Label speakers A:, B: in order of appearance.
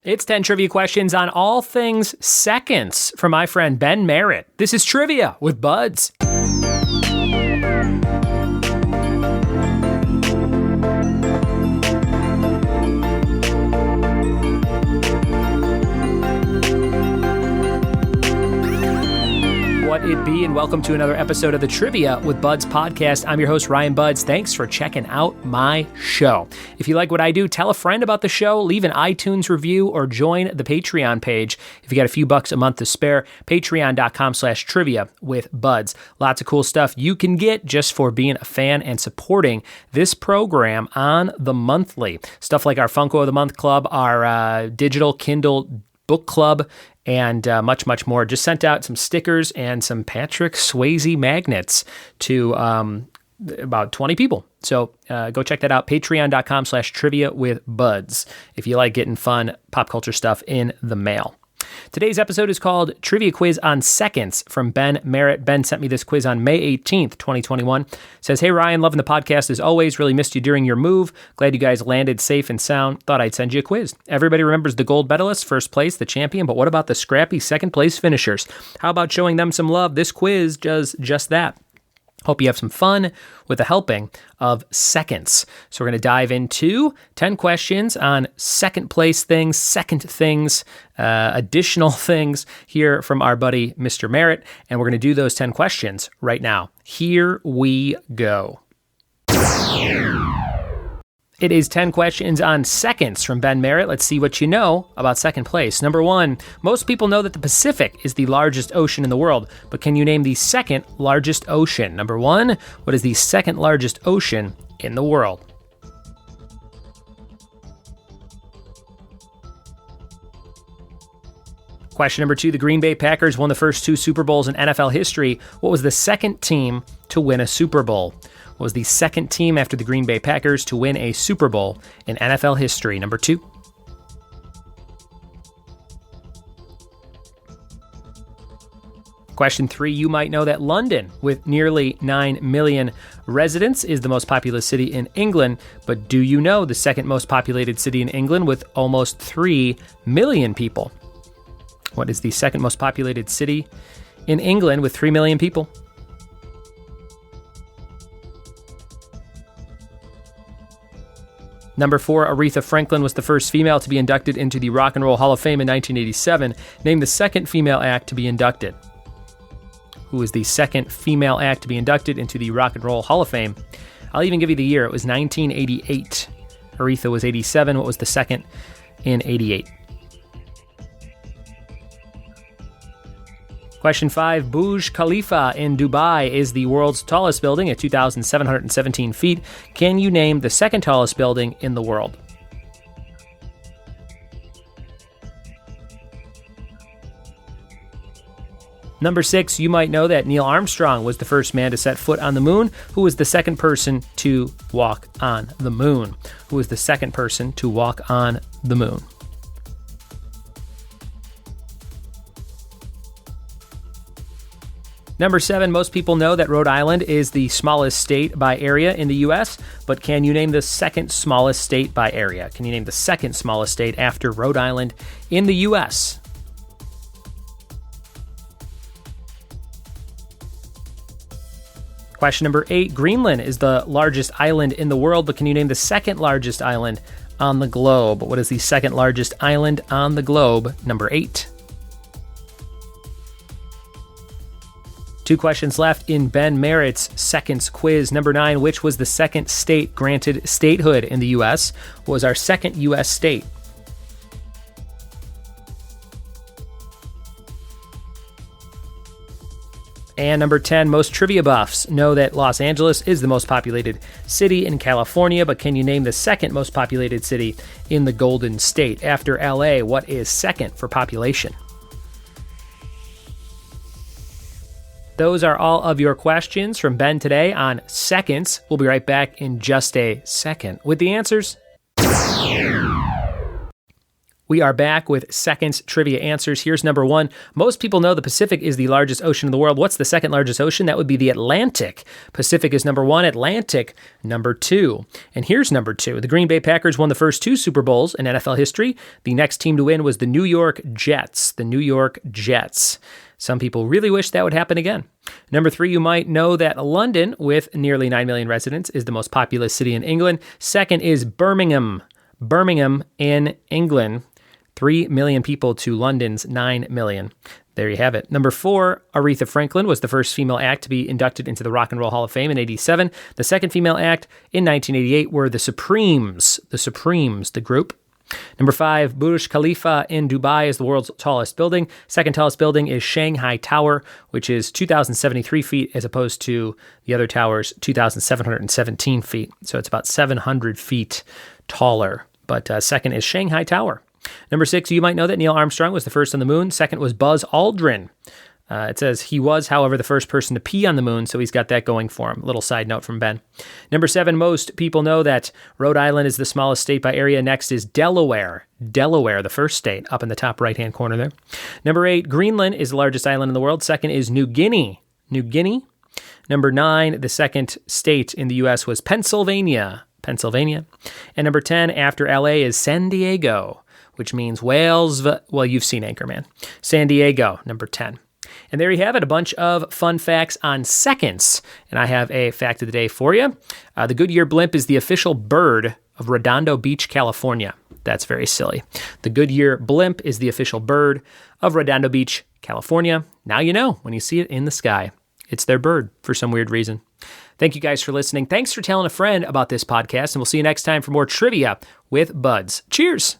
A: It's 10 trivia questions on all things seconds from my friend Ben Merritt. This is Trivia with Buds. What it be, and welcome to another episode of the Trivia with Buds podcast. I'm your host, Ryan Buds. Thanks for checking out my show. If you like what I do, tell a friend about the show, leave an iTunes review, or join the Patreon page. If you got a few bucks a month to spare, patreon.com/trivia with Buds. Lots of cool stuff you can get just for being a fan and supporting this program on the monthly. Stuff like our Funko of the Month Club, our digital Kindle book club, and much, much more. Just sent out some stickers and some Patrick Swayze magnets to about 20 people. So go check that out, patreon.com/trivia with Buds, if you like getting fun pop culture stuff in the mail. Today's episode is called Trivia Quiz on Seconds from Ben Merritt. Ben sent me this quiz on May 18th, 2021. Says, "Hey Ryan, loving the podcast as always. Really missed you during your move. Glad you guys landed safe and sound. Thought I'd send you a quiz. Everybody remembers the gold medalist, first place, the champion, but what about the scrappy second place finishers? How about showing them some love? This quiz does just that. Hope you have some fun with a helping of seconds." So we're going to dive into 10 questions on second place things, second things, additional things here from our buddy, Mr. Merritt. And we're going to do those 10 questions right now. Here we go. It is 10 questions on seconds from Ben Merritt. Let's see what you know about second place. Number 1, most people know that the Pacific is the largest ocean in the world, but can you name the second largest ocean? Number 1, what is the second largest ocean in the world? Question number 2, the Green Bay Packers won the first 2 Super Bowls in NFL history. What was the second team to win a Super Bowl? What was the second team after the Green Bay Packers to win a Super Bowl in NFL history? Number 2. Question 3, you might know that London, with nearly 9 million residents, is the most populous city in England, but do you know the second most populated city in England with almost 3 million people? What is the second most populated city in England with 3 million people? Number 4, Aretha Franklin was the first female to be inducted into the Rock and Roll Hall of Fame in 1987. Name the second female act to be inducted. Who is the second female act to be inducted into the Rock and Roll Hall of Fame? I'll even give you the year. It was 1988. Aretha was 87. What was the second in 88? Question 5, Burj Khalifa in Dubai is the world's tallest building at 2,717 feet. Can you name the second tallest building in the world? Number 6, you might know that Neil Armstrong was the first man to set foot on the moon. Who was the second person to walk on the moon? Who was the second person to walk on the moon? Number 7, most people know that Rhode Island is the smallest state by area in the U.S., but can you name the second smallest state by area? Can you name the second smallest state after Rhode Island in the U.S.? Question number 8, Greenland is the largest island in the world, but can you name the second largest island on the globe? What is the second largest island on the globe? Number 8. 2 questions left in Ben Merritt's seconds quiz. Number 9, which was the second state granted statehood in the U.S.? What was our second U.S. state? And number 10, most trivia buffs know that Los Angeles is the most populated city in California, but can you name the second most populated city in the Golden State? After L.A., what is second for population? Those are all of your questions from Ben today on seconds. We'll be right back in just a second with the answers. We are back with Second's trivia answers. Here's number one. Most people know the Pacific is the largest ocean in the world. What's the second largest ocean? That would be the Atlantic. Pacific is number one, Atlantic number two. And here's number two. The Green Bay Packers won the first two Super Bowls in NFL history. The next team to win was the New York Jets. The New York Jets. Some people really wish that would happen again. Number three, you might know that London, with nearly 9 million residents, is the most populous city in England. Second is Birmingham. Birmingham in England. 3 million people to London's 9 million. There you have it. Number four, Aretha Franklin was the first female act to be inducted into the Rock and Roll Hall of Fame in 87. The second female act in 1988 were the Supremes. The Supremes, the group. Number five, Burj Khalifa in Dubai is the world's tallest building. Second tallest building is Shanghai Tower, which is 2,073 feet as opposed to the other towers, 2,717 feet. So it's about 700 feet taller. But second is Shanghai Tower. Number six, you might know that Neil Armstrong was the first on the moon. Second was Buzz Aldrin. It says he was, however, the first person to pee on the moon, so he's got that going for him. A little side note from Ben. Number seven, most people know that Rhode Island is the smallest state by area. Next is Delaware. Delaware, the first state, up in the top right-hand corner there. Number eight, Greenland is the largest island in the world. Second is New Guinea. New Guinea. Number nine, the second state in the U.S. was Pennsylvania. Pennsylvania. And number 10, after L.A., is San Diego, which means Wales. Well, you've seen Anchorman. San Diego, number 10. And there you have it, a bunch of fun facts on seconds. And I have a fact of the day for you. The Goodyear Blimp is the official bird of Redondo Beach, California. That's very silly. The Goodyear Blimp is the official bird of Redondo Beach, California. Now you know when you see it in the sky. It's their bird for some weird reason. Thank you guys for listening. Thanks for telling a friend about this podcast, and we'll see you next time for more trivia with Buds. Cheers!